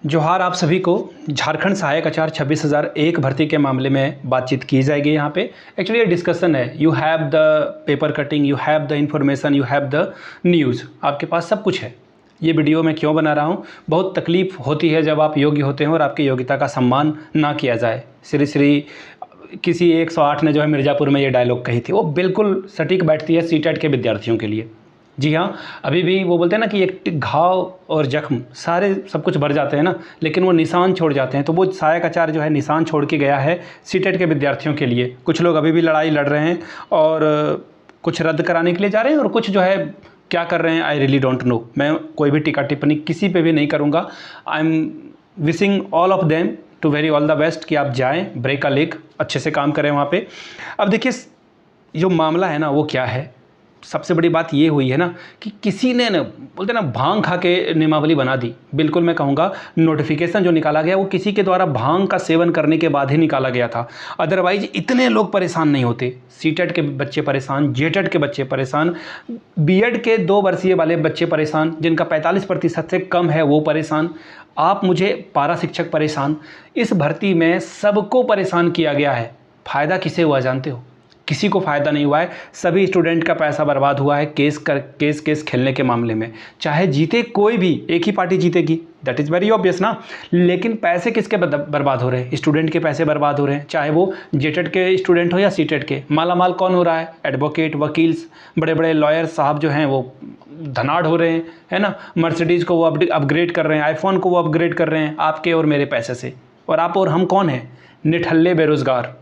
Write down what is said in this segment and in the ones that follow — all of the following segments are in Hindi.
जोहार आप सभी को। झारखंड सहायक आचार्य 26,001 भर्ती के मामले में बातचीत की जाएगी। यहाँ पे एक्चुअली ये डिस्कशन है। You have the paper cutting, you have the information, you have the news, आपके पास सब कुछ है। ये वीडियो मैं क्यों बना रहा हूँ? बहुत तकलीफ़ होती है जब आप योग्य होते हैं और आपकी योग्यता का सम्मान ना किया जाए। श्री किसी 108 ने जो है मिर्ज़ापुर में ये डायलॉग कही थी, वो बिल्कुल सटीक बैठती है सीटेट के विद्यार्थियों के लिए। जी हाँ, अभी भी वो बोलते हैं ना कि एक घाव और जख्म सारे सब कुछ भर जाते हैं ना, लेकिन वो निशान छोड़ जाते हैं। तो वो सहायक आचार्य जो है निशान छोड़ के गया है सीटेट के विद्यार्थियों के लिए। कुछ लोग अभी भी लड़ाई लड़ रहे हैं और कुछ रद्द कराने के लिए जा रहे हैं और कुछ जो है क्या कर रहे हैं, आई रियली डोंट नो। मैं कोई भी टीका टिप्पणी किसी पे भी नहीं करूँगा। I am wishing all of them to very all the best कि आप जाएँ, ब्रेक अ लेग, अच्छे से काम करें वहाँ पे। अब देखिए जो मामला है ना वो क्या है, सबसे बड़ी बात ये हुई है ना कि किसी ने ना बोलते ना भांग खा के नियमावली बना दी। बिल्कुल मैं कहूँगा नोटिफिकेशन जो निकाला गया वो किसी के द्वारा भांग का सेवन करने के बाद ही निकाला गया था। अदरवाइज इतने लोग परेशान नहीं होते। सीटेट के बच्चे परेशान, जेटेट के बच्चे परेशान, बीएड के 2 वर्षीय वाले बच्चे परेशान, जिनका 45% से कम है वो परेशान, आप मुझे पारा शिक्षक परेशान। इस भर्ती में सबको परेशान किया गया है। फ़ायदा किसे हुआ जानते हो? किसी को फ़ायदा नहीं हुआ है। सभी स्टूडेंट का पैसा बर्बाद हुआ है केस खेलने के मामले में। चाहे जीते कोई भी, एक ही पार्टी जीतेगी, दैट इज़ वेरी ऑब्वियस ना। लेकिन पैसे किसके बर्बाद हो रहे हैं? स्टूडेंट के पैसे बर्बाद हो रहे हैं, चाहे वो जेटेट के स्टूडेंट हो या सीटेट के। मालामाल कौन हो रहा है? एडवोकेट, वकील्स, बड़े बड़े लॉयर साहब जो हैं वो धनाढ़ हो रहे हैं, है ना। मर्सिडीज़ को वो अपग्रेड कर रहे हैं, आईफोन को वो अपग्रेड कर रहे हैं आपके और मेरे पैसे से। और आप और हम कौन हैं? निठल्ले बेरोज़गार,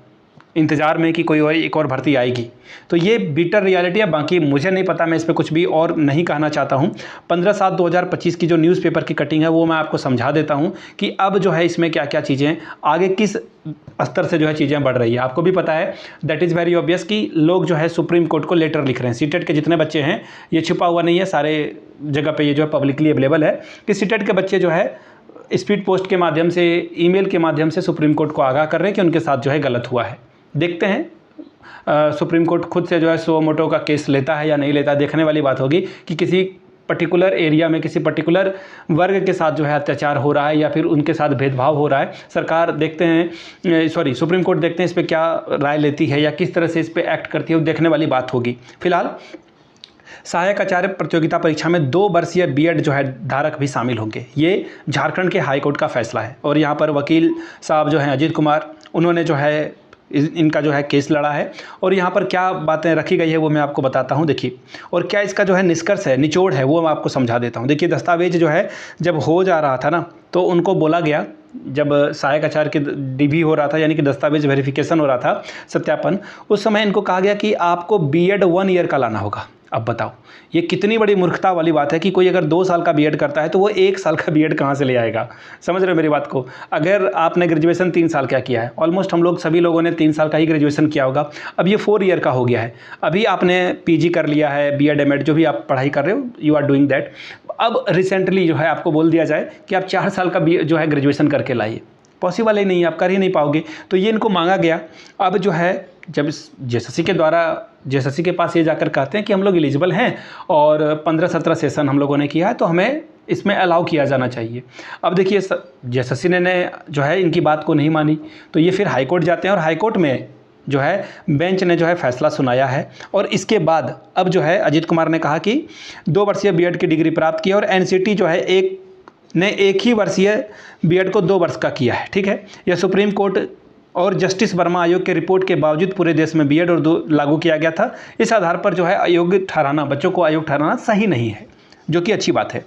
इंतज़ार में कि कोई और एक और भर्ती आएगी। तो ये बिटर रियलिटी है। बाकी मुझे नहीं पता, मैं इस पर कुछ भी और नहीं कहना चाहता हूँ। 15/7/2025 की जो न्यूज़पेपर की कटिंग है वो मैं आपको समझा देता हूँ कि अब जो है इसमें क्या क्या चीज़ें आगे किस स्तर से जो है चीज़ें बढ़ रही है। आपको भी पता है, दैट इज़ वेरी ऑब्वियस कि लोग जो है सुप्रीम कोर्ट को लेटर लिख रहे हैं। सीटेट के जितने बच्चे हैं, ये छिपा हुआ नहीं है, सारे जगह पर ये जो है पब्लिकली अवेलेबल है कि सीटेट के बच्चे जो है स्पीड पोस्ट के माध्यम से, ईमेल के माध्यम से सुप्रीम कोर्ट को आगाह कर रहे हैं कि उनके साथ जो है गलत हुआ है। देखते हैं सुप्रीम कोर्ट खुद से जो है सो मोटो का केस लेता है या नहीं लेता। देखने वाली बात होगी कि किसी पर्टिकुलर एरिया में किसी पर्टिकुलर वर्ग के साथ जो है अत्याचार हो रहा है या फिर उनके साथ भेदभाव हो रहा है। सरकार देखते हैं, सुप्रीम कोर्ट देखते हैं इस पर क्या राय लेती है या किस तरह से इस पर एक्ट करती है, वो देखने वाली बात होगी। फिलहाल सहायक आचार्य प्रतियोगिता परीक्षा में 2 वर्षीय बीएड जो है धारक भी शामिल होंगे। ये झारखंड के हाईकोर्ट का फैसला है और यहाँ पर वकील साहब जो हैं अजीत कुमार, उन्होंने जो है इनका जो है केस लड़ा है। और यहाँ पर क्या बातें रखी गई है वो मैं आपको बताता हूँ। देखिए, और क्या इसका जो है निष्कर्ष है, निचोड़ है, वो मैं आपको समझा देता हूँ। देखिए, दस्तावेज जो है जब हो जा रहा था ना, तो उनको बोला गया, जब सहायक आचार्य की डीबी हो रहा था यानी कि दस्तावेज वेरिफिकेशन हो रहा था, सत्यापन, उस समय इनको कहा गया कि आपको बीएड 1 ईयर का लाना होगा। अब बताओ, ये कितनी बड़ी मूर्खता वाली बात है कि कोई अगर 2 साल का बीएड करता है तो वो 1 साल का बीएड कहाँ से ले आएगा? समझ रहे हो मेरी बात को? अगर आपने ग्रेजुएशन 3 साल का किया है, ऑलमोस्ट हम लोग सभी लोगों ने 3 साल का ही ग्रेजुएशन किया होगा, अब ये 4 ईयर का हो गया है। अभी आपने पीजी कर लिया है, बीएड एमएड जो भी आप पढ़ाई कर रहे हो, यू आर डूइंग दैट। अब रिसेंटली जो है आपको बोल दिया जाए कि आप 4 साल का जो है ग्रेजुएशन करके लाइए, पॉसिबल ही नहीं है, आप कर ही नहीं पाओगे। तो ये इनको मांगा गया। अब जो है जब जेएसएससी के द्वारा जेएसएससी के पास ये जाकर कहते हैं कि हम लोग एलिजिबल हैं और 15-17 सेशन हम लोगों ने किया है, तो हमें इसमें अलाउ किया जाना चाहिए। अब देखिए, जेएसएससी ने जो है इनकी बात को नहीं मानी, तो ये फिर हाईकोर्ट जाते हैं और हाईकोर्ट में जो है बेंच ने जो है फैसला सुनाया है। और इसके बाद अब जो है अजीत कुमार ने कहा कि 2 वर्षीय बीएड की डिग्री प्राप्त की और एनसीटी जो है एक ही वर्षीय बीएड को 2 वर्ष का किया है। ठीक है, यह सुप्रीम कोर्ट और जस्टिस वर्मा आयोग के रिपोर्ट के बावजूद पूरे देश में बीएड और लागू किया गया था। इस आधार पर जो है अयोग्य ठहराना, बच्चों को अयोग्य ठहराना सही नहीं है, जो कि अच्छी बात है।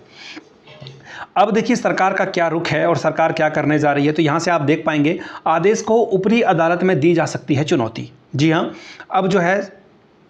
अब देखिए सरकार का क्या रुख है और सरकार क्या करने जा रही है। तो यहाँ से आप देख पाएंगे आदेश को ऊपरी अदालत में दी जा सकती है चुनौती। जी हाँ, अब जो है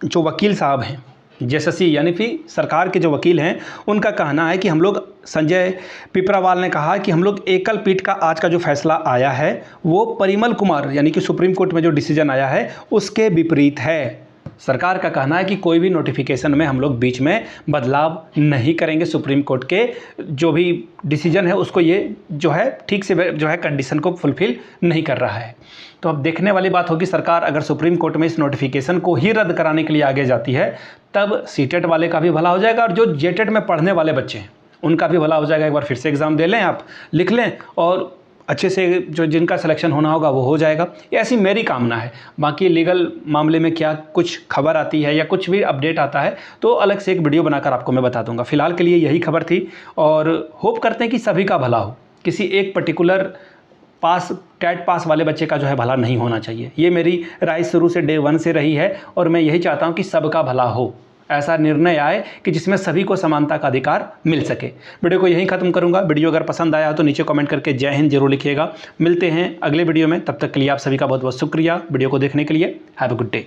जो वकील साहब हैं जेएसएससी यानी कि सरकार के जो वकील हैं, उनका कहना है कि हम लोग, संजय पिपरावाल ने कहा कि हम लोग एकल पीठ का आज का जो फैसला आया है वो परिमल कुमार यानी कि सुप्रीम कोर्ट में जो डिसीजन आया है उसके विपरीत है। सरकार का कहना है कि कोई भी नोटिफिकेशन में हम लोग बीच में बदलाव नहीं करेंगे। सुप्रीम कोर्ट के जो भी डिसीजन है उसको ये जो है ठीक से जो है कंडीशन को फुलफिल नहीं कर रहा है। तो अब देखने वाली बात होगी, सरकार अगर सुप्रीम कोर्ट में इस नोटिफिकेशन को ही रद्द कराने के लिए आगे जाती है, तब सीटेट वाले का भी भला हो जाएगा और जो जेटेट में पढ़ने वाले बच्चे हैं उनका भी भला हो जाएगा। एक बार फिर से एग्ज़ाम दे लें, आप लिख लें और अच्छे से जो जिनका सिलेक्शन होना होगा वो हो जाएगा। ये ऐसी मेरी कामना है। बाकी लीगल मामले में क्या कुछ खबर आती है या कुछ भी अपडेट आता है तो अलग से एक वीडियो बनाकर आपको मैं बता दूंगा। फिलहाल के लिए यही खबर थी और होप करते हैं कि सभी का भला हो, किसी एक पर्टिकुलर टेट पास वाले बच्चे का जो है भला नहीं होना चाहिए। ये मेरी राय शुरू से डे 1 से रही है और मैं यही चाहता हूँ कि सबका भला हो, ऐसा निर्णय आए कि जिसमें सभी को समानता का अधिकार मिल सके। वीडियो को यहीं ख़त्म करूंगा। वीडियो अगर पसंद आया हो तो नीचे कमेंट करके जय हिंद जरूर लिखिएगा। मिलते हैं अगले वीडियो में, तब तक के लिए आप सभी का बहुत बहुत शुक्रिया वीडियो को देखने के लिए। Have a good day.